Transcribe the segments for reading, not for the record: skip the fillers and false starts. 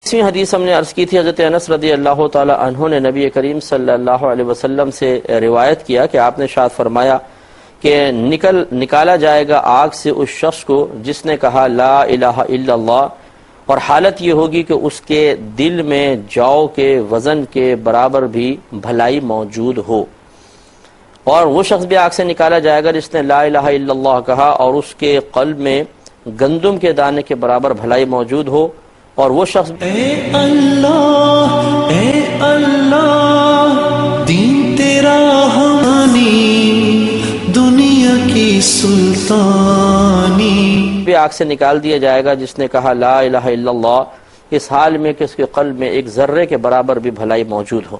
اسی حدیث ہم نے عرض کی تھی، حضرت انس رضی اللہ تعالی عنہ نے نبی کریم صلی اللہ علیہ وسلم سے روایت کیا کہ آپ نے ارشاد فرمایا کہ نکالا جائے گا آگ سے اس شخص کو جس نے کہا لا الہ الا اللہ، اور حالت یہ ہوگی کہ اس کے دل میں جو کے وزن کے برابر بھی بھلائی موجود ہو، اور وہ شخص بھی آگ سے نکالا جائے گا جس نے لا الہ الا اللہ کہا اور اس کے قلب میں گندم کے دانے کے برابر بھلائی موجود ہو، اور وہ شخص اے اللہ دین تیرا ہمانی دنیا کی سلطانی بھی آگ سے نکال دیا جائے گا جس نے کہا لا الہ الا اللہ، اس حال میں کہ اس کے قلب میں ایک ذرے کے برابر بھی بھلائی موجود ہو۔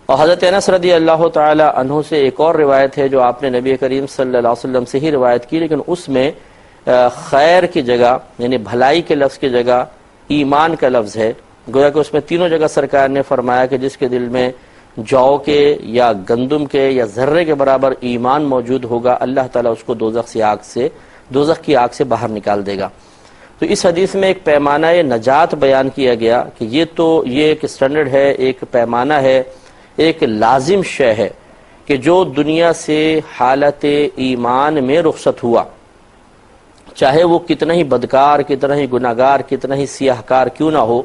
اور حضرت انس رضی اللہ تعالی عنہ سے ایک اور روایت ہے جو آپ نے نبی کریم صلی اللہ علیہ وسلم سے ہی روایت کی، لیکن اس میں خیر کی جگہ یعنی بھلائی کے لفظ کی جگہ ایمان کا لفظ ہے، گویا کہ اس میں تینوں جگہ سرکار نے فرمایا کہ جس کے دل میں جو کے یا گندم کے یا ذرے کے برابر ایمان موجود ہوگا، اللہ تعالیٰ اس کو دوزخ کی آگ سے باہر نکال دے گا۔ تو اس حدیث میں ایک پیمانہ نجات بیان کیا گیا کہ یہ ایک سٹینڈرڈ ہے، ایک پیمانہ ہے، ایک لازم شے ہے کہ جو دنیا سے حالت ایمان میں رخصت ہوا، چاہے وہ کتنا ہی بدکار، کتنا ہی گناہگار، کتنا ہی سیاہ کار کیوں نہ ہو،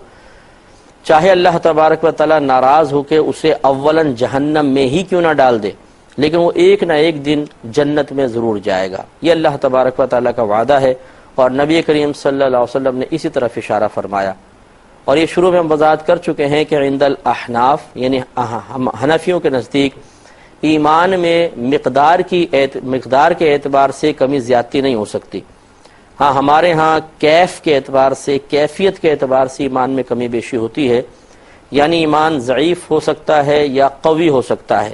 چاہے اللہ تبارک و تعالیٰ ناراض ہو کے اسے اولاً جہنم میں ہی کیوں نہ ڈال دے، لیکن وہ ایک نہ ایک دن جنت میں ضرور جائے گا۔ یہ اللہ تبارک و تعالیٰ کا وعدہ ہے، اور نبی کریم صلی اللہ علیہ وسلم نے اسی طرف اشارہ فرمایا۔ اور یہ شروع میں ہم وضاحت کر چکے ہیں کہ عند الاحناف یعنی حنفیوں کے نزدیک ایمان میں مقدار کے اعتبار سے کمی زیادتی نہیں ہو سکتی، ہاں ہمارے ہاں کیف کے اعتبار سے، کیفیت کے اعتبار سے ایمان میں کمی بیشی ہوتی ہے، یعنی ایمان ضعیف ہو سکتا ہے یا قوی ہو سکتا ہے۔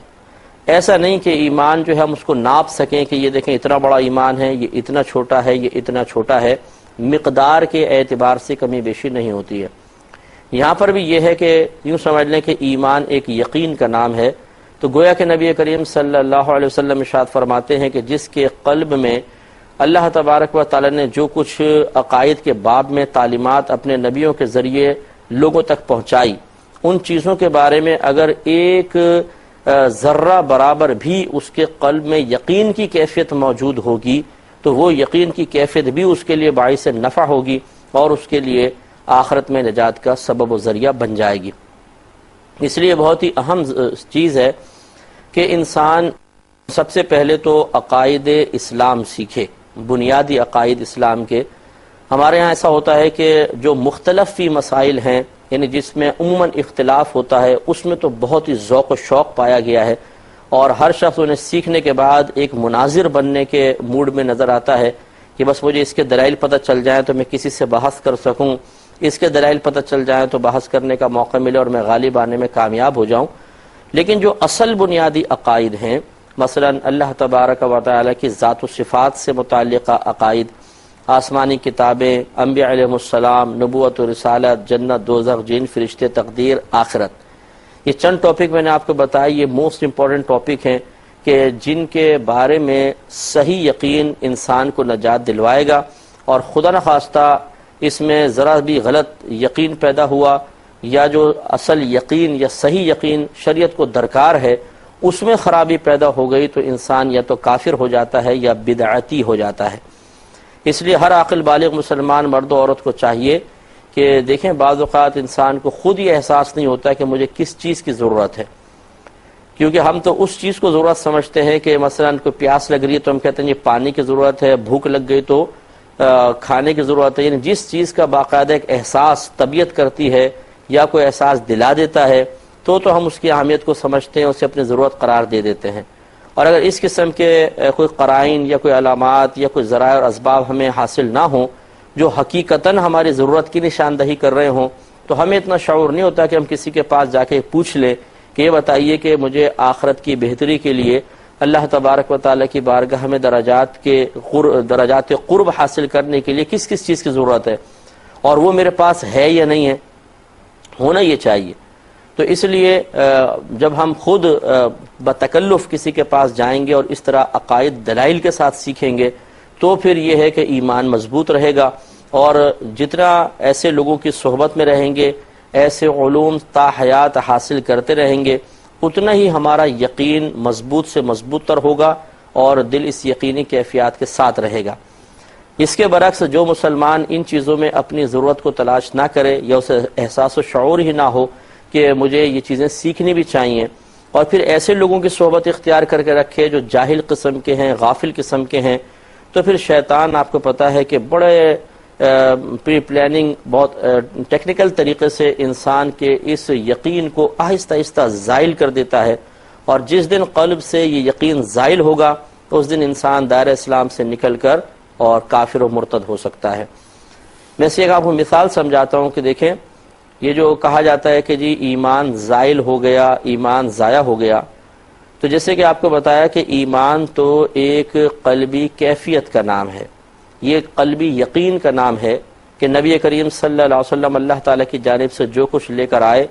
ایسا نہیں کہ ایمان جو ہے ہم اس کو ناپ سکیں کہ یہ دیکھیں اتنا بڑا ایمان ہے، یہ اتنا چھوٹا ہے، یہ اتنا چھوٹا ہے، مقدار کے اعتبار سے کمی بیشی نہیں ہوتی ہے۔ یہاں پر بھی یہ ہے کہ یوں سمجھ لیں کہ ایمان ایک یقین کا نام ہے، تو گویا کہ نبی کریم صلی اللہ علیہ وسلم ارشاد فرماتے ہیں کہ جس کے قلب میں اللہ تبارک و تعالی نے جو کچھ عقائد کے باب میں تعلیمات اپنے نبیوں کے ذریعے لوگوں تک پہنچائی، ان چیزوں کے بارے میں اگر ایک ذرہ برابر بھی اس کے قلب میں یقین کی کیفیت موجود ہوگی تو وہ یقین کی کیفیت بھی اس کے لیے باعث نفع ہوگی اور اس کے لیے آخرت میں نجات کا سبب و ذریعہ بن جائے گی۔ اس لیے بہت ہی اہم چیز ہے کہ انسان سب سے پہلے تو عقائد اسلام سیکھے، بنیادی عقائد اسلام کے۔ ہمارے ہاں ایسا ہوتا ہے کہ جو مختلف فی مسائل ہیں یعنی جس میں عموماً اختلاف ہوتا ہے، اس میں تو بہت ہی ذوق و شوق پایا گیا ہے، اور ہر شخص انہیں سیکھنے کے بعد ایک مناظر بننے کے موڈ میں نظر آتا ہے کہ بس مجھے اس کے دلائل پتہ چل جائیں تو میں کسی سے بحث کر سکوں، اس کے دلائل پتہ چل جائیں تو بحث کرنے کا موقع ملے اور میں غالب آنے میں کامیاب ہو جاؤں۔ لیکن جو اصل بنیادی عقائد ہیں، مثلا اللہ تبارک و تعالی کی ذات و صفات سے متعلقہ عقائد، آسمانی کتابیں، انبیاء علیہ السلام، نبوت و رسالت، جنت دوزخ، جن فرشتے، تقدیر، آخرت، یہ چند ٹاپک میں نے آپ کو بتایا، یہ موسٹ امپورٹنٹ ٹاپک ہیں کہ جن کے بارے میں صحیح یقین انسان کو نجات دلوائے گا، اور خدا نخواستہ اس میں ذرا بھی غلط یقین پیدا ہوا یا جو اصل یقین یا صحیح یقین شریعت کو درکار ہے اس میں خرابی پیدا ہو گئی تو انسان یا تو کافر ہو جاتا ہے یا بدعتی ہو جاتا ہے۔ اس لیے ہر عاقل بالغ مسلمان مرد و عورت کو چاہیے کہ دیکھیں بعض اوقات انسان کو خود یہ احساس نہیں ہوتا کہ مجھے کس چیز کی ضرورت ہے، کیونکہ ہم تو اس چیز کو ضرورت سمجھتے ہیں کہ مثلا کوئی پیاس لگ رہی ہے تو ہم کہتے ہیں یہ پانی کی ضرورت ہے، بھوک لگ گئی تو کھانے کی ضرورت ہے، یعنی جس چیز کا باقاعدہ ایک احساس طبیعت کرتی ہے یا کوئی احساس دلا دیتا ہے تو ہم اس کی اہمیت کو سمجھتے ہیں، اسے اپنی ضرورت قرار دے دیتے ہیں۔ اور اگر اس قسم کے کوئی قرائن یا کوئی علامات یا کوئی ذرائع اور اسباب ہمیں حاصل نہ ہوں جو حقیقتاً ہماری ضرورت کی نشاندہی کر رہے ہوں تو ہمیں اتنا شعور نہیں ہوتا کہ ہم کسی کے پاس جا کے پوچھ لیں کہ یہ بتائیے کہ مجھے آخرت کی بہتری کے لیے اللہ تبارک و تعالیٰ کی بارگاہ میں درجات قرب حاصل کرنے کے لیے کس کس چیز کی ضرورت ہے اور وہ میرے پاس ہے یا نہیں ہے، ہونا یہ چاہیے۔ تو اس لیے جب ہم خود بتکلف کسی کے پاس جائیں گے اور اس طرح عقائد دلائل کے ساتھ سیکھیں گے تو پھر یہ ہے کہ ایمان مضبوط رہے گا اور جتنا ایسے لوگوں کی صحبت میں رہیں گے، ایسے علوم تا حیات حاصل کرتے رہیں گے، اتنا ہی ہمارا یقین مضبوط سے مضبوط تر ہوگا اور دل اس یقینی کیفیات کے ساتھ رہے گا۔ اس کے برعکس جو مسلمان ان چیزوں میں اپنی ضرورت کو تلاش نہ کرے یا اسے احساس و شعور ہی نہ ہو کہ مجھے یہ چیزیں سیکھنی بھی چاہیے، اور پھر ایسے لوگوں کی صحبت اختیار کر کے رکھے جو جاہل قسم کے ہیں، غافل قسم کے ہیں، تو پھر شیطان آپ کو پتہ ہے کہ بڑے پری پلاننگ، بہت ٹیکنیکل طریقے سے انسان کے اس یقین کو آہستہ آہستہ زائل کر دیتا ہے، اور جس دن قلب سے یہ یقین زائل ہوگا تو اس دن انسان دائرہ اسلام سے نکل کر اور کافر و مرتد ہو سکتا ہے۔ میں سے ایک آپ کو مثال سمجھاتا ہوں کہ دیکھیں، یہ جو کہا جاتا ہے کہ جی ایمان زائل ہو گیا، ایمان ضائع ہو گیا، تو جیسے کہ آپ کو بتایا کہ ایمان تو ایک قلبی کیفیت کا نام ہے، یہ قلبی یقین کا نام ہے کہ نبی کریم صلی اللہ علیہ وسلم اللہ تعالیٰ کی جانب سے جو کچھ لے کر آئے،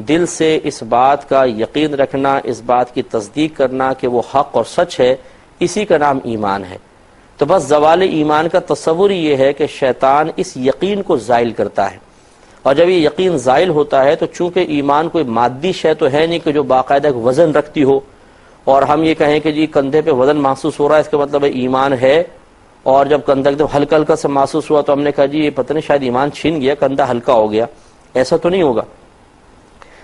دل سے اس بات کا یقین رکھنا، اس بات کی تصدیق کرنا کہ وہ حق اور سچ ہے، اسی کا نام ایمان ہے۔ تو بس زوال ایمان کا تصور یہ ہے کہ شیطان اس یقین کو زائل کرتا ہے، اور جب یہ یقین زائل ہوتا ہے تو چونکہ ایمان کوئی مادی شے تو ہے نہیں کہ جو باقاعدہ ایک وزن رکھتی ہو، اور ہم یہ کہیں کہ جی کندھے پہ وزن محسوس ہو رہا ہے، اس کا مطلب ہے ایمان ہے، اور جب کندھا ایک دم ہلکا ہلکا سے محسوس ہوا تو ہم نے کہا جی یہ پتہ نہیں شاید ایمان چھن گیا، کندھا ہلکا ہو گیا، ایسا تو نہیں ہوگا۔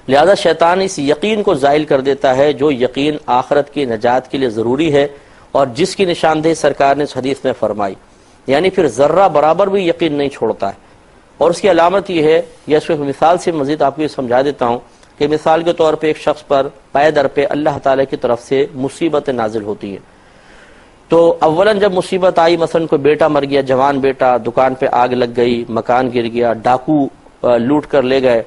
لہذا شیطان اس یقین کو زائل کر دیتا ہے جو یقین آخرت کی نجات کے لیے ضروری ہے، اور جس کی نشاندہی سرکار نے اس حدیث میں فرمائی، یعنی پھر ذرہ برابر بھی یقین نہیں چھوڑتا ہے۔ اور اس کی علامت یہ ہے، یا اس کو ایک مثال سے مزید آپ کو یہ سمجھا دیتا ہوں کہ مثال کے طور پہ ایک شخص پر پے در پہ اللہ تعالیٰ کی طرف سے مصیبتیں نازل ہوتی ہیں، تو اولاً جب مصیبت آئی، مثلا کوئی بیٹا مر گیا، جوان بیٹا، دکان پہ آگ لگ گئی، مکان گر گیا، ڈاکو لوٹ کر لے گئے،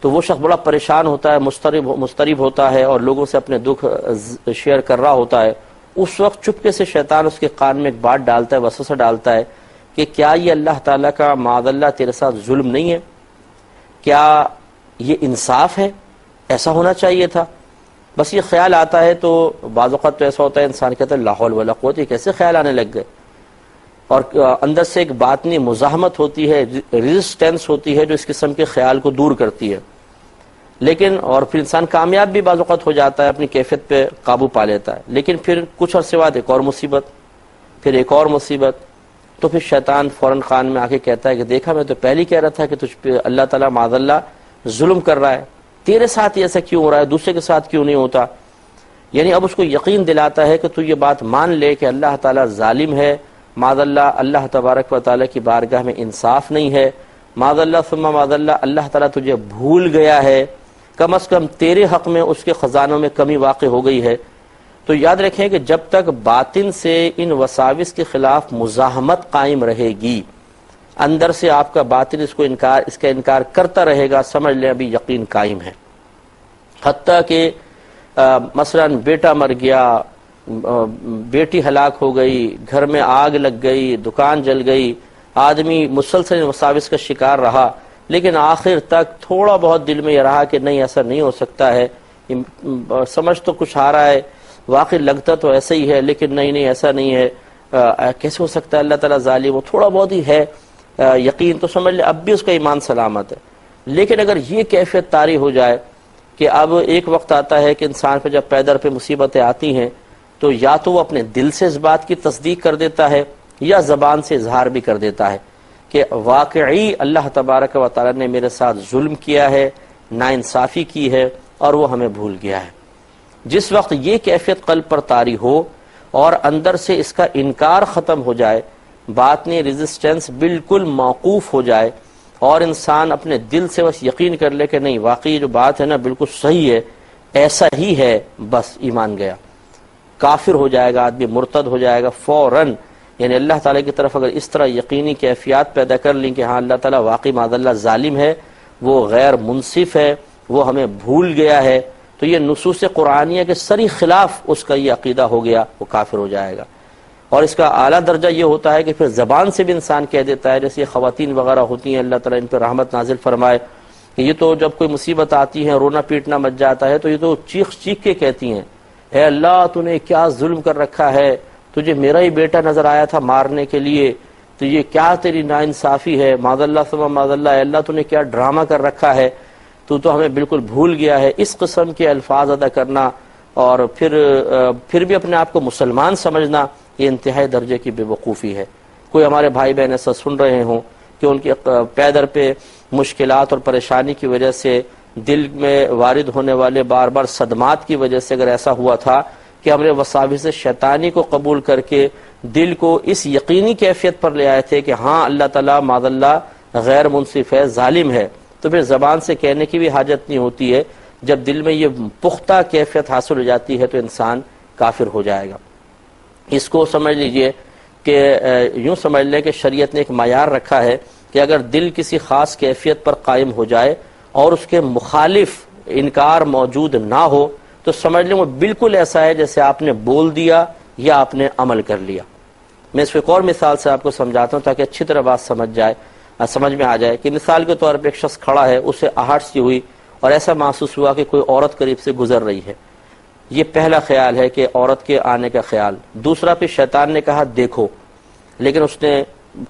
تو وہ شخص بڑا پریشان ہوتا ہے، مضطرب ہوتا ہے، اور لوگوں سے اپنے دکھ شیئر کر رہا ہوتا ہے۔ اس وقت چپکے سے شیطان اس کے کان میں ایک بات ڈالتا ہے، وسوسہ ڈالتا ہے کہ کیا یہ اللہ تعالیٰ کا معاذ اللہ تیرے ساتھ ظلم نہیں ہے؟ کیا یہ انصاف ہے؟ ایسا ہونا چاہیے تھا۔ بس یہ خیال آتا ہے تو بعض اوقات تو ایسا ہوتا ہے انسان کہتا ہے لا حول ولا قوت، یہ کیسے خیال آنے لگ گئے، اور اندر سے ایک باطنی مزاحمت ہوتی ہے، ریزسٹنس ہوتی ہے جو اس قسم کے خیال کو دور کرتی ہے، لیکن اور پھر انسان کامیاب بھی بعض اوقات ہو جاتا ہے، اپنی کیفیت پہ قابو پا لیتا ہے، لیکن پھر کچھ عرصے بعد ایک اور مصیبت، پھر ایک اور مصیبت، تو پھر شیطان فوراً کان میں آ کے کہتا ہے کہ دیکھا میں تو پہلے ہی کہہ رہا تھا کہ تجھ پہ اللہ تعالیٰ معاذ اللہ ظلم کر رہا ہے، تیرے ساتھ ہی ایسا کیوں ہو رہا ہے، دوسرے کے ساتھ کیوں نہیں ہوتا؟ یعنی اب اس کو یقین دلاتا ہے کہ تو یہ بات مان لے کہ اللہ تعالیٰ ظالم ہے، معاذ اللہ اللہ تبارک و تعالیٰ کی بارگاہ میں انصاف نہیں ہے، معاذ اللہ ثم معاذ اللہ اللہ تعالیٰ تجھے بھول گیا ہے، کم از کم تیرے حق میں اس کے خزانوں میں کمی واقع ہو گئی ہے۔ تو یاد رکھیں کہ جب تک باطن سے ان وساوس کے خلاف مزاحمت قائم رہے گی، اندر سے آپ کا باطن اس کا انکار کرتا رہے گا، سمجھ لیں ابھی یقین قائم ہے۔ حتیٰ کہ مثلا بیٹا مر گیا، بیٹی ہلاک ہو گئی، گھر میں آگ لگ گئی، دکان جل گئی، آدمی مسلسل وساوس کا شکار رہا، لیکن آخر تک تھوڑا بہت دل میں یہ رہا کہ نہیں ایسا نہیں ہو سکتا ہے، سمجھ تو کچھ آ رہا ہے، واقعی لگتا تو ایسا ہی ہے، لیکن نہیں ایسا نہیں ہے، کیسے ہو سکتا ہے، اللہ تعالیٰ ظالم، وہ تھوڑا بہت ہی ہے یقین، تو سمجھ لے اب بھی اس کا ایمان سلامت ہے۔ لیکن اگر یہ کیفیت طاری ہو جائے کہ اب ایک وقت آتا ہے کہ انسان پہ جب پیدر پہ مصیبتیں آتی ہیں تو یا تو وہ اپنے دل سے اس بات کی تصدیق کر دیتا ہے یا زبان سے اظہار بھی کر دیتا ہے کہ واقعی اللہ تبارک و تعالیٰ نے میرے ساتھ ظلم کیا ہے، ناانصافی کی ہے، اور وہ ہمیں بھول گیا ہے۔ جس وقت یہ کیفیت قلب پر طاری ہو اور اندر سے اس کا انکار ختم ہو جائے، باطنی ریزسٹنس بالکل موقوف ہو جائے، اور انسان اپنے دل سے بس یقین کر لے کہ نہیں واقعی جو بات ہے نا بالکل صحیح ہے، ایسا ہی ہے، بس ایمان گیا، کافر ہو جائے گا آدمی، مرتد ہو جائے گا فوراً۔ یعنی اللہ تعالیٰ کی طرف اگر اس طرح یقینی کیفیات پیدا کر لیں کہ ہاں اللہ تعالیٰ واقعی معاذ اللہ ظالم ہے، وہ غیر منصف ہے، وہ ہمیں بھول گیا ہے، تو یہ نصوص قرآنیہ کے سری خلاف اس کا یہ عقیدہ ہو گیا، وہ کافر ہو جائے گا۔ اور اس کا اعلیٰ درجہ یہ ہوتا ہے کہ پھر زبان سے بھی انسان کہہ دیتا ہے، جیسے خواتین وغیرہ ہوتی ہیں، اللہ تعالیٰ ان پہ رحمت نازل فرمائے، کہ یہ تو جب کوئی مصیبت آتی ہے، رونا پیٹنا مچ جاتا ہے، تو یہ تو چیخ چیخ کے کہتی ہیں، اے اللہ تو نے کیا ظلم کر رکھا ہے، تجھے میرا ہی بیٹا نظر آیا تھا مارنے کے لیے، تو یہ کیا تیری ناانصافی ہے، معاذ اللہ ثم معاذ اللہ، اے اللہ تو نے کیا ڈرامہ کر رکھا ہے، تو ہمیں بالکل بھول گیا ہے. اس قسم کے الفاظ ادا کرنا اور پھر بھی اپنے آپ کو مسلمان سمجھنا، یہ انتہائی درجے کی بے وقوفی ہے. کوئی ہمارے بھائی بہن ایسا سن رہے ہوں کہ ان کے پے در پہ مشکلات اور پریشانی کی وجہ سے، دل میں وارد ہونے والے بار بار صدمات کی وجہ سے اگر ایسا ہوا تھا کہ ہم نے وساوس شیطانی کو قبول کر کے دل کو اس یقینی کیفیت پر لے آئے تھے کہ ہاں اللہ تعالیٰ معاذ اللہ غیر منصف ہے، ظالم ہے، تو پھر زبان سے کہنے کی بھی حاجت نہیں ہوتی ہے. جب دل میں یہ پختہ کیفیت حاصل ہو جاتی ہے تو انسان کافر ہو جائے گا. اس کو سمجھ لیجئے کہ یوں سمجھ لیں کہ شریعت نے ایک معیار رکھا ہے کہ اگر دل کسی خاص کیفیت پر قائم ہو جائے اور اس کے مخالف انکار موجود نہ ہو تو سمجھ لیں وہ بالکل ایسا ہے جیسے آپ نے بول دیا یا آپ نے عمل کر لیا. میں اس کو ایک اور مثال سے آپ کو سمجھاتا ہوں تاکہ اچھی طرح بات سمجھ میں آ جائے کہ مثال کے طور پہ ایک شخص کھڑا ہے، اسے آہٹ سی ہوئی اور ایسا محسوس ہوا کہ کوئی عورت قریب سے گزر رہی ہے. یہ پہلا خیال ہے کہ عورت کے آنے کا خیال. دوسرا پھر شیطان نے کہا دیکھو، لیکن اس نے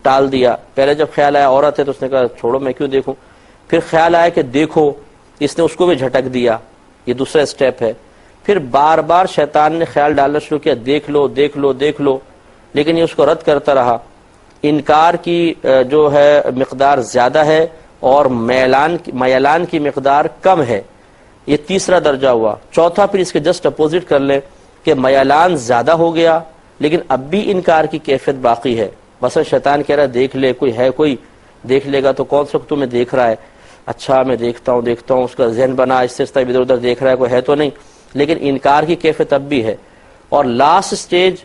ٹال دیا. پہلے جب خیال آیا عورت ہے تو اس نے کہا چھوڑو میں کیوں دیکھوں. پھر خیال آیا کہ دیکھو، اس نے اس کو بھی جھٹک دیا. یہ دوسرا سٹیپ ہے. پھر بار بار شیطان نے خیال ڈالنا شروع کیا دیکھ لو دیکھ لو دیکھ لو، لیکن یہ اس کو رد کرتا رہا. انکار کی جو ہے مقدار زیادہ ہے اور میلان کی مقدار کم ہے. یہ تیسرا درجہ ہوا. چوتھا پھر اس کے جسٹ اپوزٹ کر لیں کہ میلان زیادہ ہو گیا لیکن اب بھی انکار کی کیفیت باقی ہے. مثلا شیطان کہہ رہا ہے دیکھ لے، کوئی دیکھ لے گا تو کون سا تمہیں دیکھ رہا ہے، اچھا میں دیکھتا ہوں، اس کا ذہن بنا اس سے ادھر ادھر دیکھ رہا ہے، کوئی ہے تو نہیں، لیکن انکار کی کیفیت اب بھی ہے. اور لاسٹ سٹیج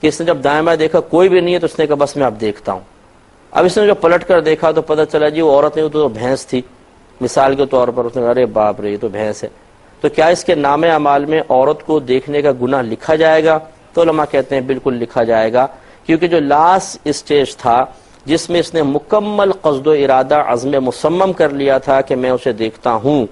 کہ اس نے جب دائیں بائیں دیکھا کوئی بھی نہیں ہے تو اس نے کہا بس میں اب دیکھتا ہوں. اب اس نے جو پلٹ کر دیکھا تو پتہ چلا جی وہ عورت نہیں، تو بھینس تھی. مثال کے طور پر اس نے کہا ارے باپ رے یہ تو بھینس ہے. تو کیا اس کے نام اعمال میں عورت کو دیکھنے کا گناہ لکھا جائے گا؟ تو علماء کہتے ہیں بالکل لکھا جائے گا، کیونکہ جو لاسٹ اسٹیج تھا جس میں اس نے مکمل قصد و ارادہ عزم مصمم کر لیا تھا کہ میں اسے دیکھتا ہوں،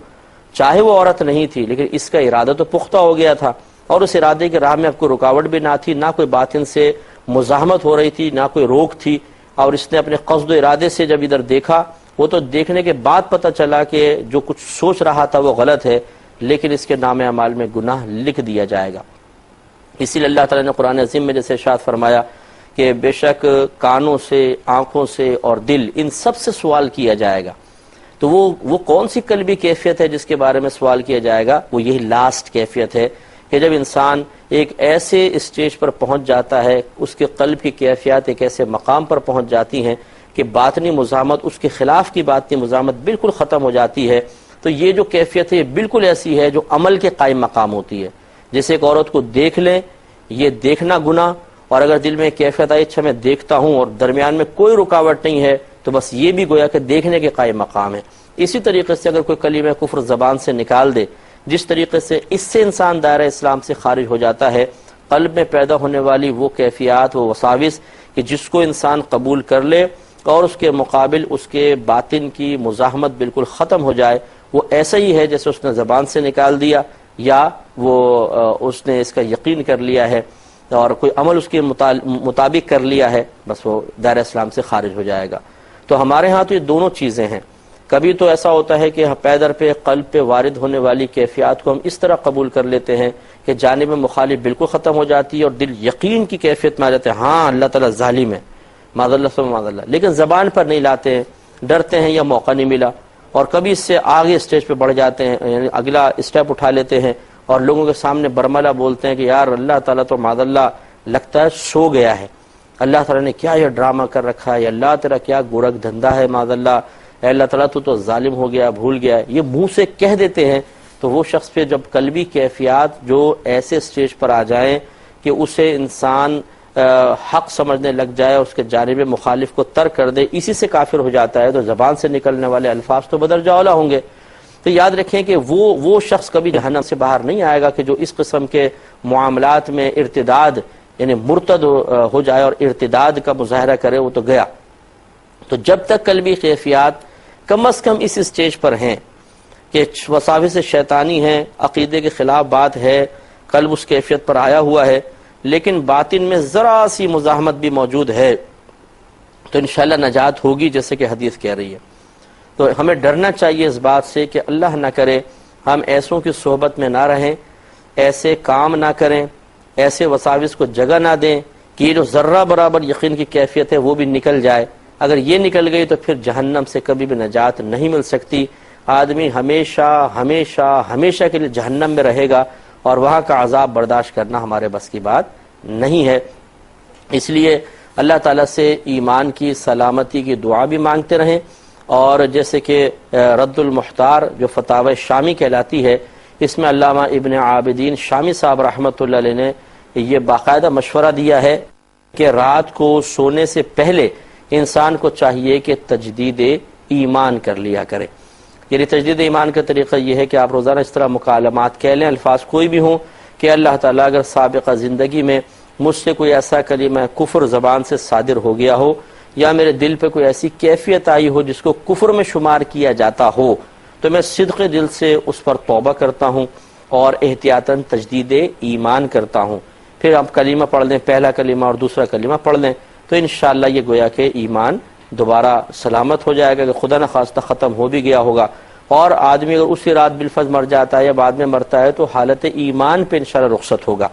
چاہے وہ عورت نہیں تھی لیکن اس کا ارادہ تو پختہ ہو گیا تھا اور اس ارادے کے راہ میں اب کوئی رکاوٹ بھی نہ تھی، نہ کوئی باطن سے مزاحمت ہو رہی تھی، نہ کوئی روک تھی. اور اس نے اپنے قصد و ارادے سے جب ادھر دیکھا، وہ تو دیکھنے کے بعد پتہ چلا کہ جو کچھ سوچ رہا تھا وہ غلط ہے، لیکن اس کے نام اعمال میں گناہ لکھ دیا جائے گا. اسی لیے اللہ تعالیٰ نے قرآن عظیم میں جیسے ارشاد فرمایا کہ بے شک کانوں سے، آنکھوں سے اور دل ان سب سے سوال کیا جائے گا. تو وہ کون سی قلبی کیفیت ہے جس کے بارے میں سوال کیا جائے گا؟ وہ یہی لاسٹ کیفیت ہے کہ جب انسان ایک ایسے اسٹیج پر پہنچ جاتا ہے، اس کے قلب کی کیفیات ایک ایسے مقام پر پہنچ جاتی ہیں کہ باطنی مزاحمت، اس کے خلاف کی باطنی مزاحمت بالکل ختم ہو جاتی ہے. تو یہ جو کیفیت ہے یہ بالکل ایسی ہے جو عمل کے قائم مقام ہوتی ہے. جیسے ایک عورت کو دیکھ لیں، یہ دیکھنا گناہ، اور اگر دل میں کیفیت آئی اچھا میں دیکھتا ہوں اور درمیان میں کوئی رکاوٹ نہیں ہے تو بس یہ بھی گویا کہ دیکھنے کے قائم مقام ہے. اسی طریقے سے اگر کوئی کلمہ کفر زبان سے نکال دے، جس طریقے سے اس سے انسان دائرہ اسلام سے خارج ہو جاتا ہے، قلب میں پیدا ہونے والی وہ کیفیات، وہ وساوس کہ جس کو انسان قبول کر لے اور اس کے مقابل اس کے باطن کی مزاحمت بالکل ختم ہو جائے، وہ ایسا ہی ہے جیسے اس نے زبان سے نکال دیا یا وہ اس نے اس کا یقین کر لیا ہے اور کوئی عمل اس کے مطابق کر لیا ہے، بس وہ دائرہ اسلام سے خارج ہو جائے گا. تو ہمارے ہاں تو یہ دونوں چیزیں ہیں. کبھی تو ایسا ہوتا ہے کہ پیدر پہ قلب پہ وارد ہونے والی کیفیات کو ہم اس طرح قبول کر لیتے ہیں کہ جانب مخالف بالکل ختم ہو جاتی ہے اور دل یقین کی کیفیت میں آ جاتے ہیں ہاں اللہ تعالیٰ ظالم ہے، معاذ اللہ ثم معاذ اللہ، لیکن زبان پر نہیں لاتے ہیں، ڈرتے ہیں یا موقع نہیں ملا. اور کبھی اس سے آگے اسٹیج پہ بڑھ جاتے ہیں، یعنی اگلا اسٹیپ اٹھا لیتے ہیں اور لوگوں کے سامنے برملا بولتے ہیں کہ یار اللہ تعالیٰ تو معاذ اللہ لگتا ہے سو گیا ہے، اللہ تعالیٰ نے کیا یہ ڈرامہ کر رکھا ہے، اللہ تیرا کیا گورکھ دھندا ہے، معاذ اللہ اے اللہ تعالیٰ تو ظالم ہو گیا، بھول گیا ہے. یہ منہ سے کہہ دیتے ہیں تو وہ شخص پہ جب قلبی کیفیات جو ایسے اسٹیج پر آ جائیں کہ اسے انسان حق سمجھنے لگ جائے، اس کے جانب مخالف کو ترک کر دے، اسی سے کافر ہو جاتا ہے، تو زبان سے نکلنے والے الفاظ تو بدرجہ اولیٰ ہوں گے. تو یاد رکھیں کہ وہ شخص کبھی جہنم سے باہر نہیں آئے گا کہ جو اس قسم کے معاملات میں ارتداد یعنی مرتد ہو جائے اور ارتداد کا مظاہرہ کرے، وہ تو گیا. تو جب تک قلبی کیفیات کم از کم اس اسٹیج پر ہیں کہ وساوس شیطانی ہیں، عقیدے کے خلاف بات ہے، قلب اس کیفیت پر آیا ہوا ہے، لیکن باطن میں ذرا سی مزاحمت بھی موجود ہے، تو انشاءاللہ نجات ہوگی، جیسے کہ حدیث کہہ رہی ہے۔ تو ہمیں ڈرنا چاہیے اس بات سے کہ اللہ نہ کرے ہم ایسوں کی صحبت میں نہ رہیں، ایسے کام نہ کریں، ایسے وساوس کو جگہ نہ دیں کہ یہ جو ذرہ برابر یقین کی کیفیت ہے وہ بھی نکل جائے۔ اگر یہ نکل گئی تو پھر جہنم سے کبھی بھی نجات نہیں مل سکتی، آدمی ہمیشہ ہمیشہ ہمیشہ کے لیے جہنم میں رہے گا، اور وہاں کا عذاب برداشت کرنا ہمارے بس کی بات نہیں ہے۔ اس لیے اللہ تعالیٰ سے ایمان کی سلامتی کی دعا بھی مانگتے رہیں، اور جیسے کہ رد المحتار جو فتاوی شامی کہلاتی ہے، اس میں علامہ ابن عابدین شامی صاحب رحمۃ اللہ علیہ نے یہ باقاعدہ مشورہ دیا ہے کہ رات کو سونے سے پہلے انسان کو چاہیے کہ تجدید ایمان کر لیا کرے۔ یعنی تجدید ایمان کا طریقہ یہ ہے کہ آپ روزانہ اس طرح مکالمات کہہ لیں، الفاظ کوئی بھی ہوں، کہ اللہ تعالیٰ اگر سابقہ زندگی میں مجھ سے کوئی ایسا کلمہ کفر زبان سے صادر ہو گیا ہو، یا میرے دل پہ کوئی ایسی کیفیت آئی ہو جس کو کفر میں شمار کیا جاتا ہو، تو میں صدق دل سے اس پر توبہ کرتا ہوں اور احتیاطاً تجدید ایمان کرتا ہوں۔ پھر آپ کلمہ پڑھ لیں، پہلا کلمہ اور دوسرا کلمہ پڑھ لیں، تو انشاءاللہ یہ گویا کہ ایمان دوبارہ سلامت ہو جائے گا، کہ خدا نخواستہ ختم ہو بھی گیا ہوگا۔ اور آدمی اگر اسی رات بالفرض مر جاتا ہے یا بعد میں مرتا ہے تو حالت ایمان پہ انشاءاللہ رخصت ہوگا۔